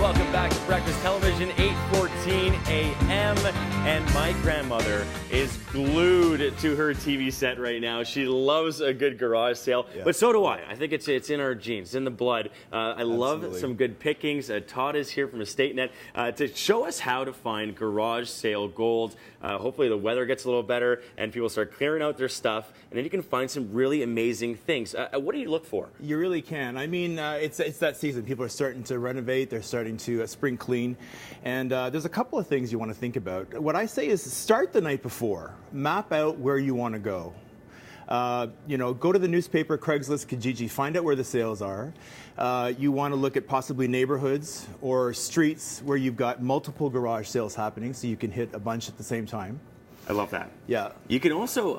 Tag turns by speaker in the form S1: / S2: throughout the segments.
S1: welcome back to Breakfast Television, 8:14 a.m. And my grandmother is glued to her TV set right now. She loves a good garage sale, but so do I. I think it's in our genes, in the blood. I love some good pickings. Todd is here from EstateNet to show us how to find garage sale gold. Hopefully the weather gets a little better and people start clearing out their stuff, and then you can find some really amazing things. What do you look for?
S2: You really can. I mean, it's that season. People are starting to renovate. They're starting to spring clean. And there's a couple of things you want to think about. What I say is start the night before. Map out where you want to go. Go to the newspaper, Craigslist, Kijiji, find out where the sales are. You want to look at possibly neighborhoods or streets where you've got multiple garage sales happening so you can hit a bunch at the same time.
S1: I love that.
S2: Yeah.
S1: You can also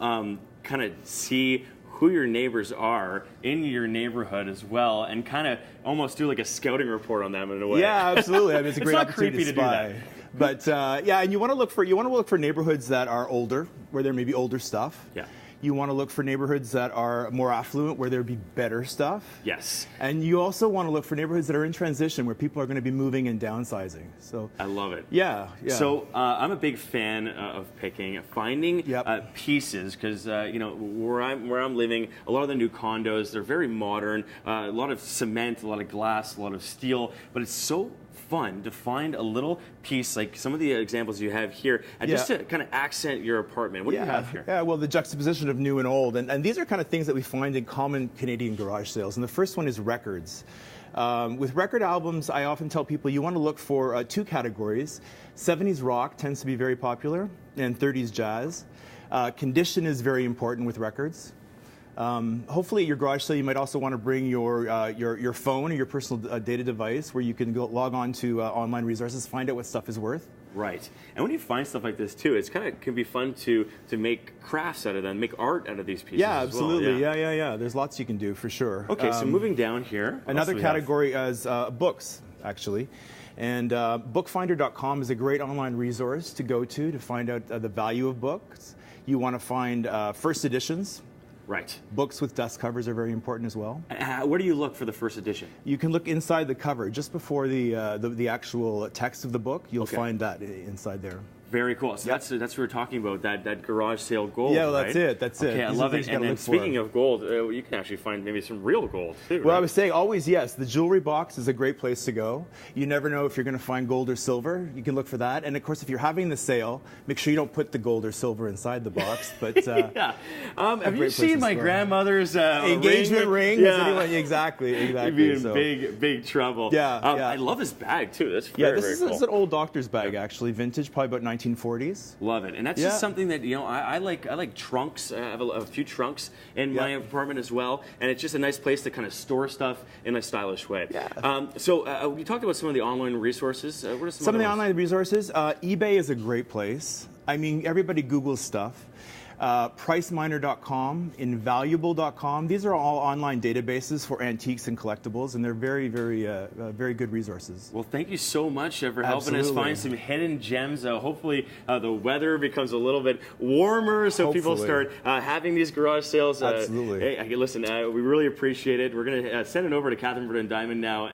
S1: kind of see who your neighbors are in your neighborhood as well, and kind of almost do like a scouting report on them in a way.
S2: Yeah, absolutely. I mean, it's a great
S1: not
S2: opportunity
S1: creepy
S2: to spy.
S1: do that.
S2: But and you want to look for neighborhoods that are older, where there may be older stuff.
S1: Yeah.
S2: You want to look for neighborhoods that are more affluent, where there be better stuff.
S1: Yes.
S2: And you also want to look for neighborhoods that are in transition, where people are going to be moving and downsizing. So
S1: I love it.
S2: Yeah.
S1: So I'm a big fan of picking, finding pieces, because where I'm living, a lot of the new condos, they're very modern, a lot of cement, a lot of glass, a lot of steel, but it's so fun to find a little piece like some of the examples you have here, and just to kind of accent your apartment. What do you have here?
S2: Yeah, well, the juxtaposition of new and old, and these are kind of things that we find in common Canadian garage sales. And the first one is records. With record albums, I often tell people you want to look for two categories. 70s rock tends to be very popular, and 30s jazz. Condition is very important with records. Hopefully at your garage sale, you might also want to bring your phone or your personal data device, where you can log on to online resources, find out what stuff is worth.
S1: Right. And when you find stuff like this too, it's can be fun to make crafts out of them, make art out of these pieces.
S2: Yeah,
S1: as
S2: absolutely.
S1: Well.
S2: Yeah. There's lots you can do for sure.
S1: Okay, so moving down here.
S2: Another category is books, actually. And bookfinder.com is a great online resource to go to find out the value of books. You want to find first editions.
S1: Right.
S2: Books with dust covers are very important as well.
S1: Where do you look for the first edition?
S2: You can look inside the cover, just before the actual text of the book. You'll find that inside there.
S1: Very cool. So that's what we're talking about, that garage sale gold.
S2: Yeah, well,
S1: right?
S2: that's it. That's it.
S1: Okay, I love it. And then speaking of gold, you can actually find maybe some real gold too.
S2: Well,
S1: right?
S2: I was saying always yes. The jewelry box is a great place to go. You never know if you're going to find gold or silver. You can look for that. And of course, if you're having the sale, make sure you don't put the gold or silver inside the box. But
S1: yeah. Have you seen my grandmother's
S2: engagement ring?
S1: Yeah.
S2: Exactly.
S1: You'd be in big trouble.
S2: Yeah,
S1: I love this bag too. That's very cool.
S2: This is an old doctor's bag, actually, vintage, probably about 1940s.
S1: Love it, and that's just something that I like. I like trunks. I have a few trunks in my apartment as well, and it's just a nice place to kind of store stuff in a stylish way.
S2: Yeah.
S1: So we talked about some of the online resources. What are some
S2: of the
S1: ones?
S2: online resources? eBay is a great place. I mean, everybody Googles stuff. Priceminer.com, Invaluable.com. These are all online databases for antiques and collectibles, and they're very, very good resources.
S1: Well, thank you so much for helping us find some hidden gems. Hopefully, the weather becomes a little bit warmer, so people start having these garage sales.
S2: Absolutely.
S1: Hey, listen, we really appreciate it. We're going to send it over to Catherine Verdun Diamond now.